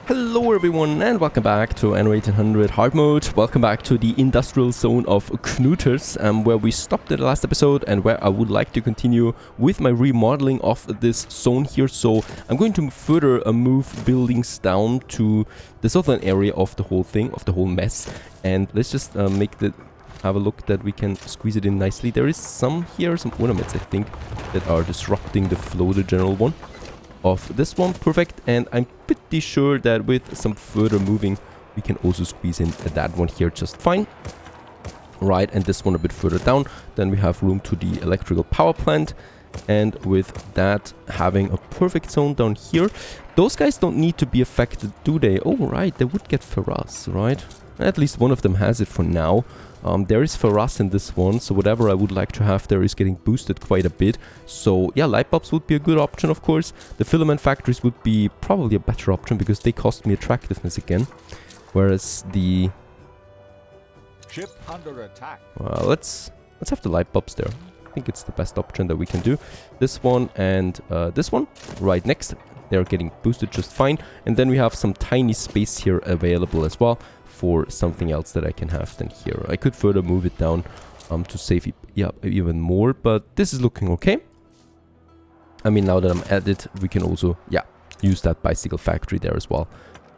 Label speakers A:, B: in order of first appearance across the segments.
A: Hello everyone and welcome back to Anno 1800 hard mode. Welcome back to the industrial zone of Knuters, where we stopped in the last episode and where I would like to continue with my remodeling of this zone here. So I'm going to further move buildings down to the southern area of the whole thing, of the whole mess. And let's just have a look that we can squeeze it in nicely. There is some ornaments I think that are disrupting the flow, the general one of this one. Perfect. And I'm pretty sure that with some further moving we can also squeeze in that one here just fine. Right, and this one a bit further down. Then we have room to the electrical power plant, and with that having a perfect zone down here. Those guys don't need to be affected, do they? Oh right, they would get ferrous, right? At least one of them has it for now. There is ferrous in this one, so whatever I would like to have there is getting boosted quite a bit. So yeah, light bulbs would be a good option, of course. The filament factories would be probably a better option because they cost me attractiveness again. Whereas the
B: ship under attack.
A: Well, let's have the light bulbs there. I think it's the best option that we can do. This one and this one right next. They're getting boosted just fine. And then we have some tiny space here available as well for something else that I can have then here. I could further move it down to save even more, but this is looking okay. I mean, now that I'm at it, we can also use that bicycle factory there as well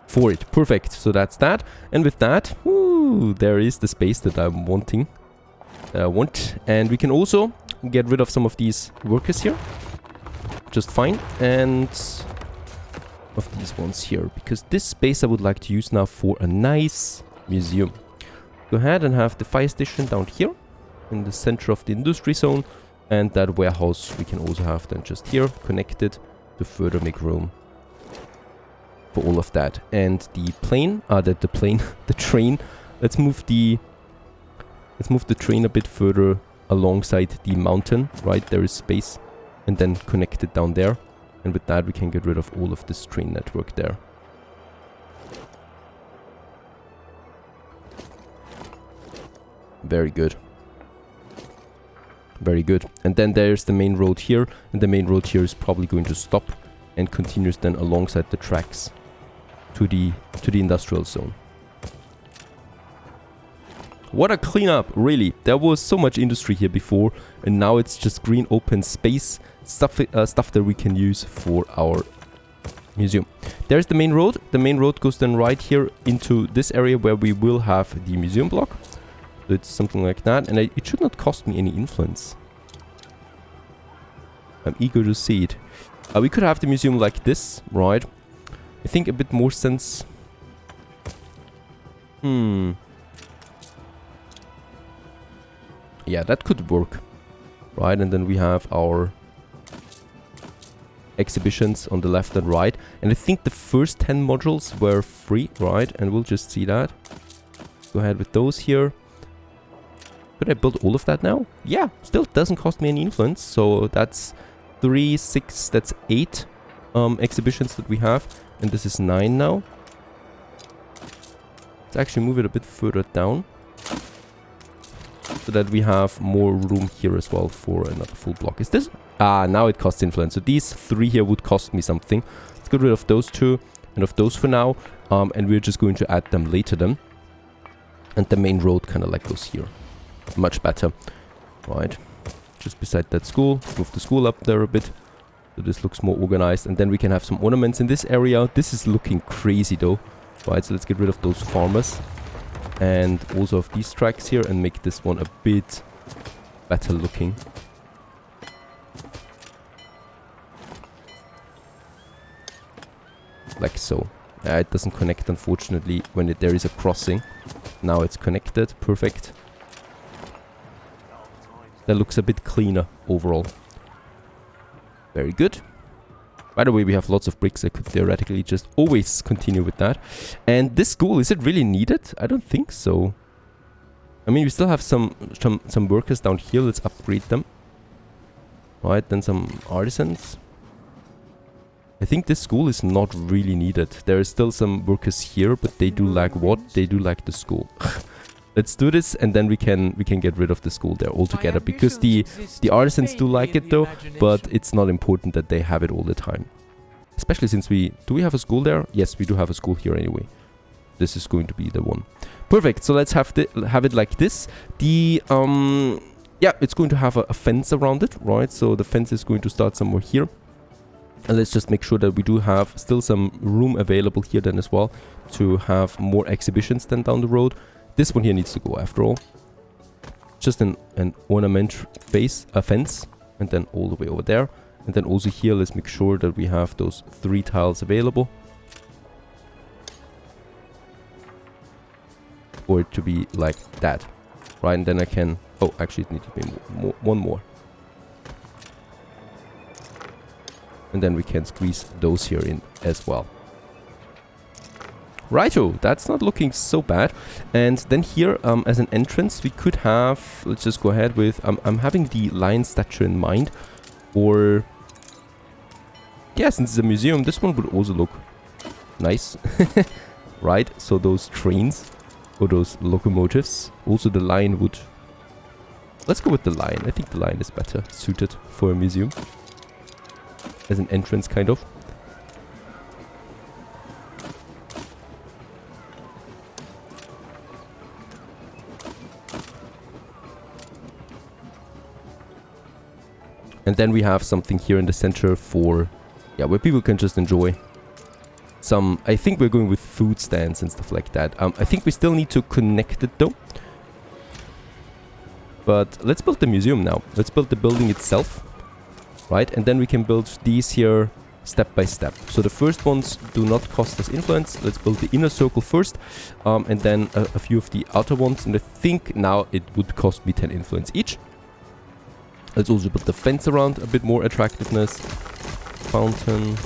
A: for it. Perfect. So that's that. And with that, there is the space that I'm wanting. And we can also get rid of some of these workers here. Just fine. And of these ones here, because this space I would like to use now for a nice museum. Go ahead and have the fire station down here in the center of the industry zone, and that warehouse we can also have then just here connected to further make room for all of that. And the plane, the train, let's move the train a bit further alongside the mountain. Right, there is space, and then connect it down there. And with that we can get rid of all of this train network there. Very good. Very good. And then there's the main road here. And the main road here is probably going to stop and continues then alongside the tracks to the industrial zone. What a cleanup, really. There was so much industry here before, and now it's just green open space, stuff that we can use for our museum. There's the main road. The main road goes then right here into this area where we will have the museum block. So it's something like that, and it should not cost me any influence. I'm eager to see it. We could have the museum like this, right? I think a bit more sense. Yeah, that could work. Right, and then we have our exhibitions on the left and right. And I think the first 10 modules were free, right? And we'll just see that. Go ahead with those here. Could I build all of that now? Yeah, still doesn't cost me any influence. So that's 3, 6, that's 8 exhibitions that we have. And this is 9 now. Let's actually move it a bit further down, so that we have more room here as well for another full block. Is this? Now it costs influence. So these 3 here would cost me something. Let's get rid of those 2 and of those for now. And we're just going to add them later then. And the main road kind of like goes here. Much better. Right. Just beside that school. Let's move the school up there a bit, so this looks more organized. And then we can have some ornaments in this area. This is looking crazy though. Right, so let's get rid of those farmers. And also of these tracks here and make this one a bit better looking. Like so. It doesn't connect unfortunately when there is a crossing. Now it's connected. Perfect. That looks a bit cleaner overall. Very good. By the way, we have lots of bricks. I could theoretically just always continue with that. And this school, is it really needed? I don't think so. I mean, we still have some workers down here. Let's upgrade them. Right, then some artisans. I think this school is not really needed. There are still some workers here, but they do like what? They do like the school. Let's do this, and then we can get rid of the school there altogether, because the artisans do like it though, but it's not important that they have it all the time. Especially since do we have a school there? Yes, we do have a school here anyway. This is going to be the one. Perfect. So let's have it like this. Yeah, it's going to have a fence around it, right? So the fence is going to start somewhere here. And let's just make sure that we do have still some room available here then as well to have more exhibitions then down the road. This one here needs to go after all. Just an ornament fence, and then all the way over there. And then also here, let's make sure that we have those 3 tiles available. For it to be like that, right? And then I can... Oh, actually it needs to be one more. And then we can squeeze those here in as well. Righto, that's not looking so bad. And then here, as an entrance, we could have... Let's just go ahead with... I'm having the lion statue in mind. Or... Yeah, since it's a museum, this one would also look nice. Right, so those trains... Or those locomotives. Also the lion would... Let's go with the lion. I think the lion is better suited for a museum. As an entrance, kind of. And then we have something here in the center for... Yeah, where people can just enjoy some... I think we're going with food stands and stuff like that. I think we still need to connect it though. But let's build the museum now. Let's build the building itself. Right? And then we can build these here step by step. So the first ones do not cost us influence. Let's build the inner circle first. And then a few of the outer ones. And I think now it would cost me 10 influence each. Let's also put the fence around, a bit more attractiveness. Fountain.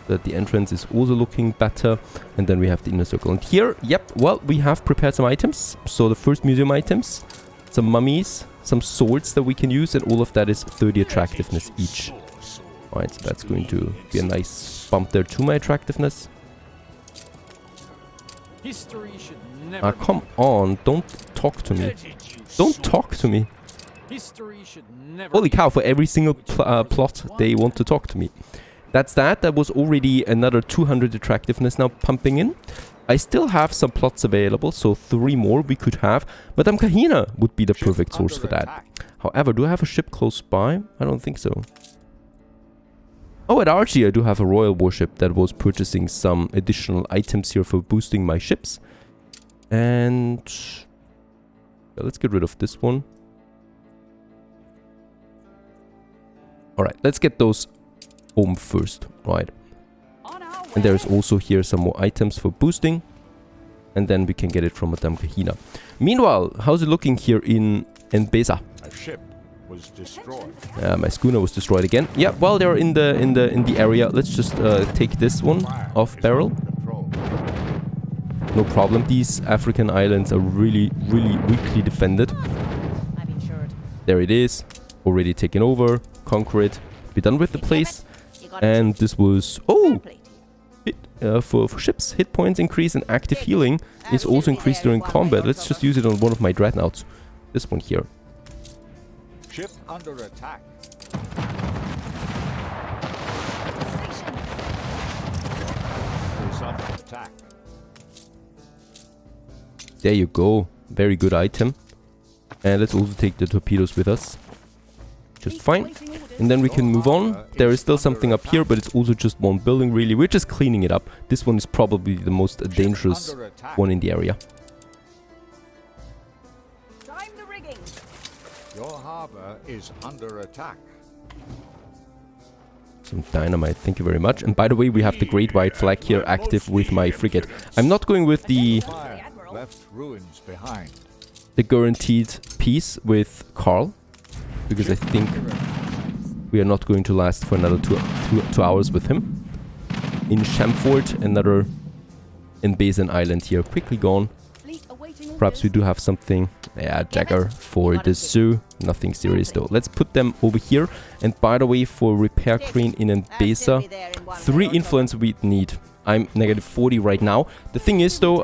A: That the entrance is also looking better. And then we have the inner circle. And here, yep, well, we have prepared some items. So the first museum items. Some mummies, some swords that we can use. And all of that is 30 attractiveness each. Alright, so that's going to be a nice bump there to my attractiveness. Come on, don't talk to me. Don't talk to me. Holy cow, for every single plot they want to talk to me. That's that. That was already another 200 attractiveness now pumping in. I still have some plots available, so 3 more we could have. Madame Kahina would be the perfect source for that. However, do I have a ship close by? I don't think so. Oh, at Archie I do have a royal warship that was purchasing some additional items here for boosting my ships. And... yeah, let's get rid of this one. Alright, let's get those home first. Right. And there's also here some more items for boosting. And then we can get it from Madame Kahina. Meanwhile, how's it looking here in Beza?
B: A ship was destroyed.
A: My schooner was destroyed again. Yeah, well, they're in the area. Let's just take this one off barrel. No problem. These African islands are really, really weakly defended. There it is. Already taken over. Conquer it. Be done with the place. And this was... Oh! For ships, hit points increase and active healing is also increased during combat. Let's just use it on one of my dreadnoughts. This one here.
B: Ship under attack. Attack.
A: There you go. Very good item. And let's also take the torpedoes with us. Just fine. And then we can move on. There is still something up here, but it's also just one building really. We're just cleaning it up. This one is probably the most dangerous one in the area.
B: Your harbor is under attack.
A: Some dynamite, thank you very much. And by the way, we have the great white flag here active with my frigate. I'm not going with the guaranteed peace with Carl, because I think we are not going to last for another two hours with him. In Shamford, another Inbazen Island here, quickly gone. Perhaps we do have something. Yeah, Jagger for the zoo. Nothing serious though. Let's put them over here. And by the way, for repair crane in Mbesa, 3 influence we need. I'm negative 40 right now. The thing is though,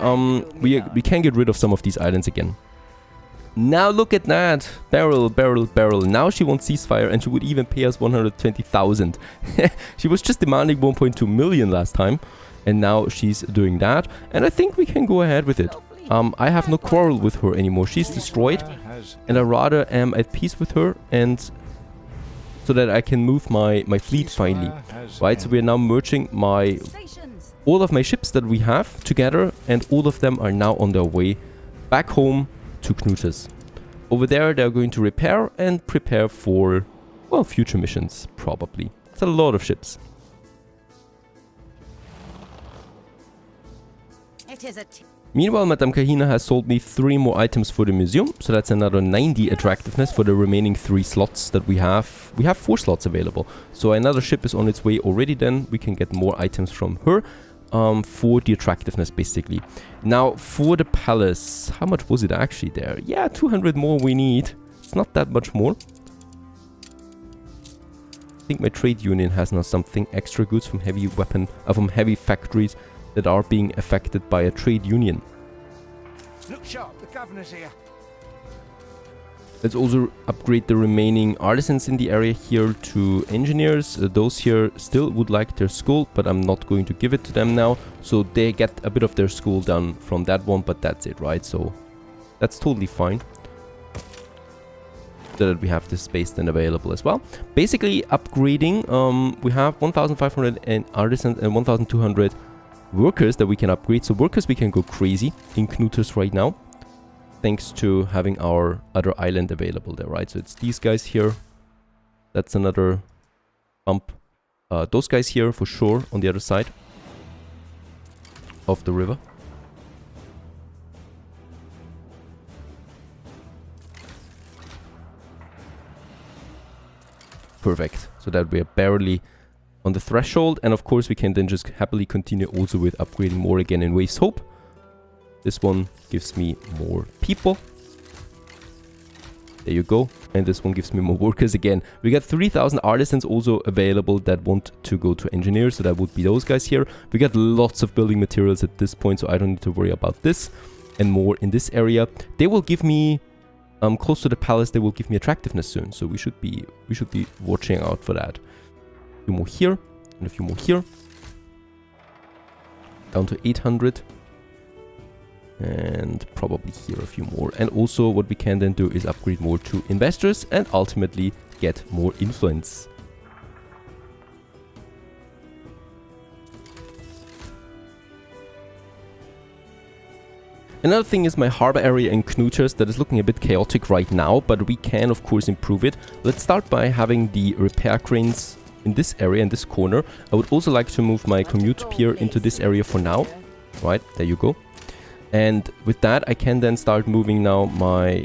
A: we can get rid of some of these islands again. Now look at that. Barrel, barrel, barrel. Now she wants ceasefire and she would even pay us 120,000. She was just demanding 1.2 million last time. And now she's doing that. And I think we can go ahead with it. I have no quarrel with her anymore. She's destroyed. And I rather am at peace with her. And so that I can move my fleet finally. Right, so we're now merging all of my ships that we have together. And all of them are now on their way back home to Knutas. Over there, they're going to repair and prepare for, well, future missions, probably. It's a lot of ships. Meanwhile, Madame Kahina has sold me 3 more items for the museum, so that's another 90 attractiveness for the remaining 3 slots that we have. We have 4 slots available, so another ship is on its way already. Then we can get more items from her for the attractiveness, basically. Now, for the palace, how much was it actually there? Yeah, 200 more we need. It's not that much more. I think my trade union has now something extra goods from heavy from heavy factories that are being affected by a trade union.
B: Look sharp, the governor's here.
A: Let's also upgrade the remaining artisans in the area here to engineers. Those here still would like their school, but I'm not going to give it to them now. So they get a bit of their school done from that one, but that's it, right? So that's totally fine. So that we have this space then available as well. Basically upgrading, we have 1,500 artisans and 1,200 workers that we can upgrade. So workers we can go crazy in Knutas right now, thanks to having our other island available there, right? So it's these guys here. That's another bump. Those guys here for sure on the other side of the river. Perfect. So that we are barely on the threshold, and of course we can then just happily continue also with upgrading more again in Waves Hope. This one gives me more people. There you go. And this one gives me more workers again. We got 3,000 artisans also available that want to go to engineers, so that would be those guys here. We got lots of building materials at this point, so I don't need to worry about this. And more in this area. They will give me close to the palace. They will give me attractiveness soon, so we should be watching out for that. A few more here, and a few more here. Down to 800. And probably here a few more. And also what we can then do is upgrade more to investors and ultimately get more influence. Another thing is my harbor area in Knutas that is looking a bit chaotic right now, but we can of course improve it. Let's start by having the repair cranes in this area, in this corner. I would also like to move my commute pier into this area for now. Right, there you go. And with that, I can then start moving now my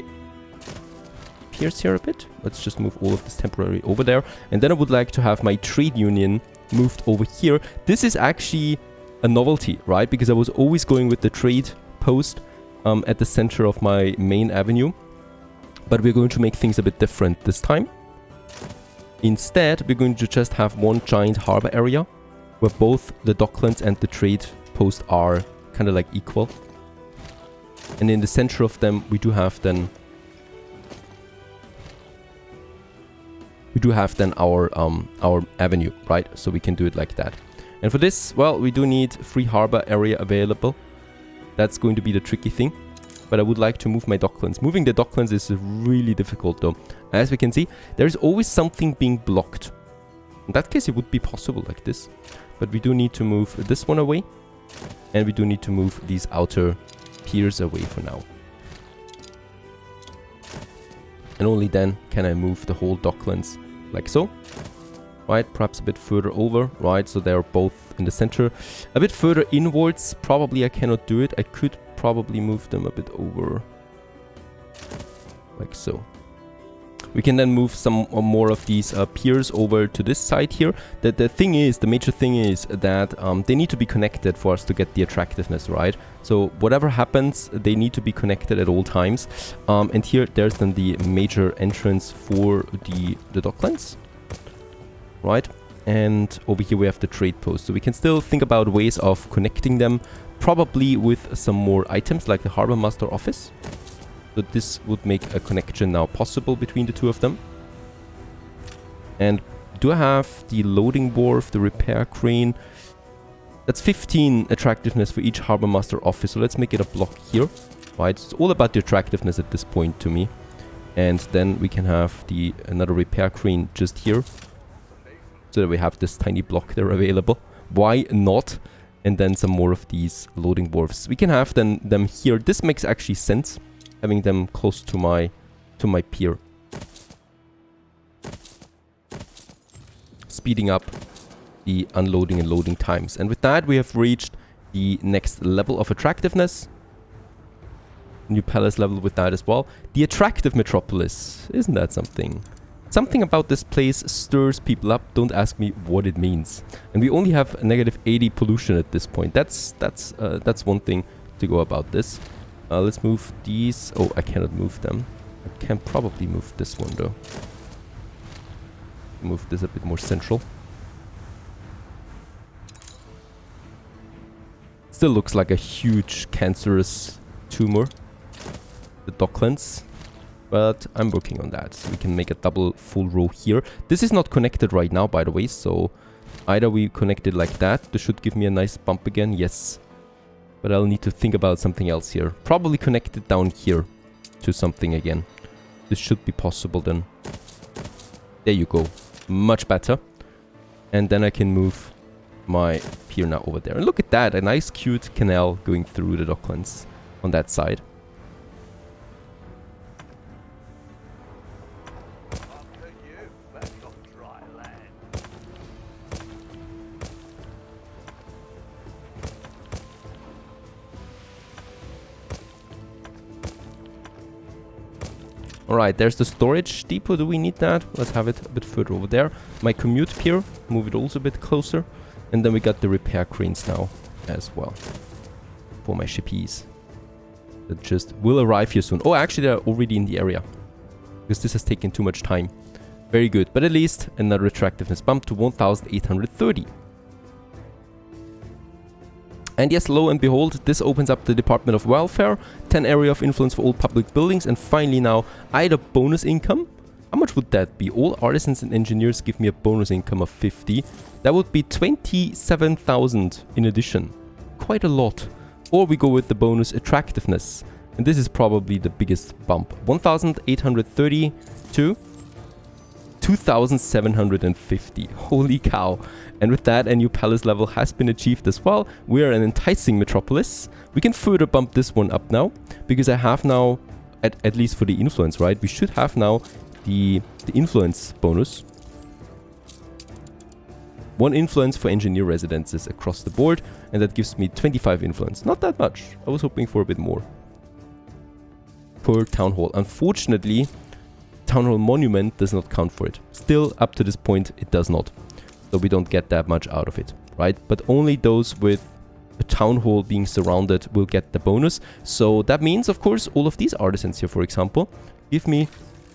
A: piers here a bit. Let's just move all of this temporarily over there. And then I would like to have my trade union moved over here. This is actually a novelty, right? Because I was always going with the trade post at the center of my main avenue. But we're going to make things a bit different this time. Instead, we're going to just have one giant harbor area where both the docklands and the trade post are kind of like equal. And in the center of them, we do have then our avenue, right? So we can do it like that. And for this, well, we do need free harbor area available. That's going to be the tricky thing. But I would like to move my docklands. Moving the docklands is really difficult though. As we can see, there is always something being blocked. In that case, it would be possible like this. But we do need to move this one away. And we do need to move these outer piers away for now. And only then can I move the whole docklands like so. Right, perhaps a bit further over, right, so they're both in the center. A bit further inwards, probably I cannot do it. I could probably move them a bit over like so. We can then move some more of these piers over to this side here. The major thing is that they need to be connected for us to get the attractiveness, right? So whatever happens, they need to be connected at all times. And here, there's then the major entrance for the docklands, right? And over here we have the trade post. So we can still think about ways of connecting them, probably with some more items like the Harbor Master Office. So this would make a connection now possible between the two of them. And do I have the loading wharf, the repair crane? That's 15 attractiveness for each harbor master office. So let's make it a block here. Right, it's all about the attractiveness at this point to me. And then we can have another repair crane just here. So that we have this tiny block there available. Why not? And then some more of these loading wharfs. We can have them here. This makes actually sense, having them close to my pier. Speeding up the unloading and loading times. And with that, we have reached the next level of attractiveness. New palace level with that as well. The attractive Metropolis. Isn't that something? Something about this place stirs people up. Don't ask me what it means. And we only have a negative 80 pollution at this point. That's one thing to go about this. Let's move these. Oh, I cannot move them. I can probably move this one though. Move this a bit more central. Still looks like a huge cancerous tumor. The docklands. But I'm working on that. So we can make a double full row here. This is not connected right now, by the way. So either we connect it like that. This should give me a nice bump again. Yes. But I'll need to think about something else here. Probably connect it down here to something again. This should be possible then. There you go. Much better. And then I can move my pier now over there. And look at that. A nice cute canal going through the docklands on that side. Alright, there's the storage depot. Do we need that? Let's have it a bit further over there. My commute pier, move it also a bit closer. And then we got the repair cranes now as well. For my shippies. That just will arrive here soon. Oh, actually they're already in the area. Because this has taken too much time. Very good. But at least another attractiveness bump to 1830. And yes, lo and behold, this opens up the Department of Welfare, 10 area of influence for all public buildings, and finally now either bonus income. How much would that be? All artisans and engineers give me a bonus income of 50. That would be 27,000 in addition. Quite a lot. Or we go with the bonus attractiveness. And this is probably the biggest bump. 1830 to 2,750. Holy cow. And with that, a new palace level has been achieved as well. We are an enticing metropolis. We can further bump this one up now, because I have now, at least for the influence, right? We should have now the influence bonus. 1 influence for engineer residences across the board, and that gives me 25 influence. Not that much. I was hoping for a bit more. Per town hall. Unfortunately, town hall monument does not count for it. Still, up to this point, it does not. So we don't get that much out of it, right? But only those with a town hall being surrounded will get the bonus. So that means, of course, all of these artisans here, for example, give me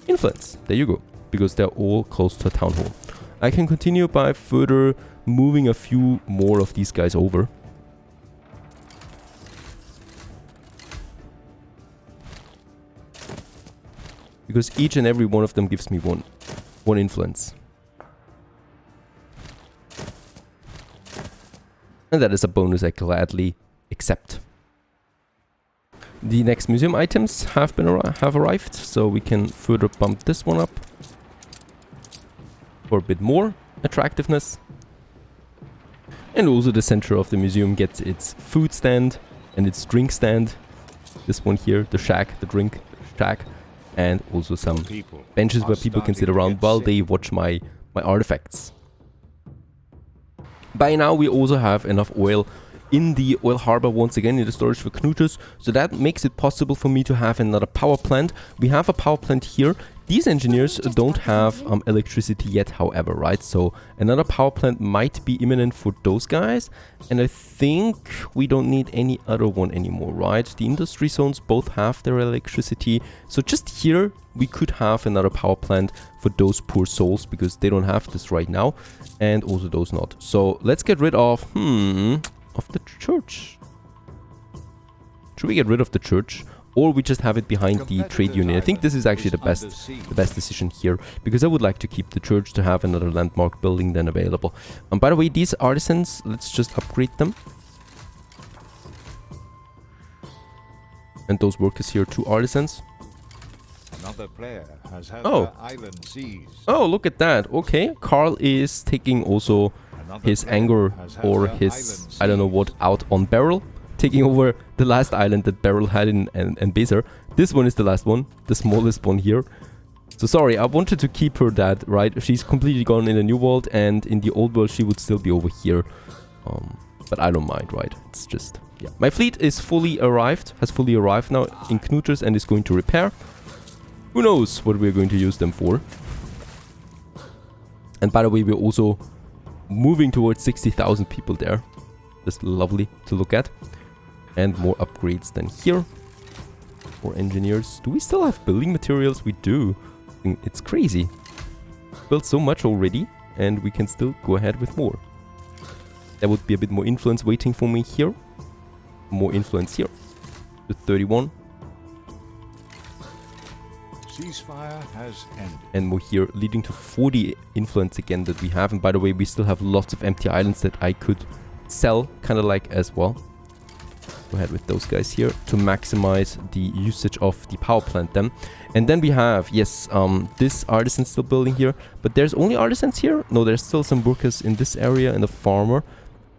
A: influence. There you go. Because they're all close to a town hall. I can continue by further moving a few more of these guys over. Because each and every one of them gives me one influence. And that is a bonus I gladly accept. The next museum items have arrived, so we can further bump this one up for a bit more attractiveness. And also the center of the museum gets its food stand and its drink stand. This one here, the shack, the drink shack, and also some benches where people can sit around while they watch my artifacts. By now we also have enough oil in the oil harbor once again in the storage for Knutus, so that makes it possible for me to have another power plant. We have a power plant here. These engineers don't have electricity yet, however, right? So another power plant might be imminent for those guys. And I think we don't need any other one anymore, right? The industry zones both have their electricity. So just here, we could have another power plant for those poor souls, because they don't have this right now. And also those not. So let's get rid of the church. Should we get rid of the church? or we just have it behind the trade union. I think this is actually the best decision here, because I would like to keep the church to have another landmark building then available. By the way, these artisans, let's just upgrade them. And those workers here, 2 artisans.
C: Another player has had
A: Oh.
C: their island seized.
A: Oh, look at that. Okay, Carl is taking also his anger or his, I don't know what, out on Beryl. Taking over the last island that Beryl had in Bezer. This one is the last one, the smallest one here. So sorry, I wanted to keep her that, right? She's completely gone in the new world, and in the old world she would still be over here. But I don't mind, right? It's just, yeah. My fleet is fully arrived, has fully arrived now in Knuters and is going to repair. Who knows what we're going to use them for. And by the way, we're also moving towards 60,000 people there. Just lovely to look at. And more upgrades than here. More engineers. Do we still have building materials? We do. It's crazy. Built so much already, and we can still go ahead with more. There would be a bit more influence waiting for me here. More influence here. To 31.
C: Ceasefire has ended.
A: And more here, leading to 40 influence again that we have. And by the way, we still have lots of empty islands that I could sell, kind of like as well. Go ahead with those guys here to maximize the usage of the power plant then. And then we have, yes, this artisan still building here. But there's only artisans here? No, there's still some workers in this area and a farmer.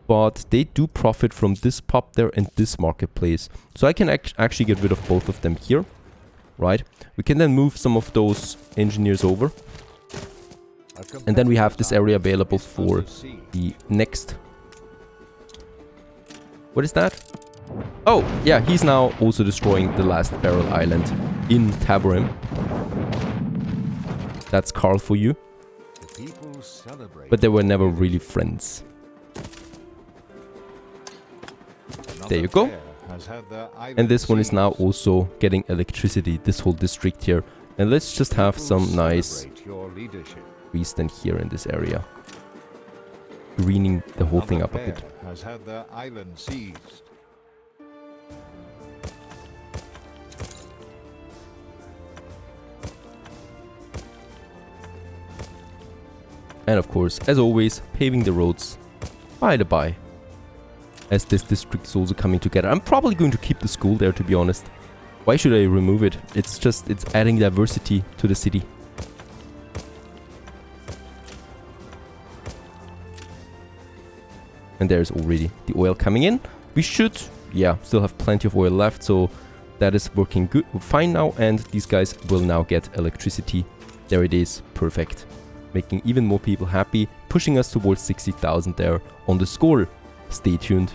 A: But they do profit from this pub there and this marketplace. So I can actually get rid of both of them here. Right? We can then move some of those engineers over. And then we have this area available for the next. What is that? Oh, yeah, he's now also destroying the last Beryl Island in Taborim. That's Carl for you. But they were never really friends. There you go. And this one is now also getting electricity, this whole district here. And let's just have some nice trees then here in this area. Greening the whole thing up a bit. And of course, as always, paving the roads by the by. As this district is also coming together. I'm probably going to keep the school there, to be honest. Why should I remove it? It's just, it's adding diversity to the city. And there's already the oil coming in. We should, yeah, still have plenty of oil left, so that is working good, fine now. And these guys will now get electricity. There it is, perfect. Making even more people happy, pushing us towards 60,000 there on the score. Stay tuned.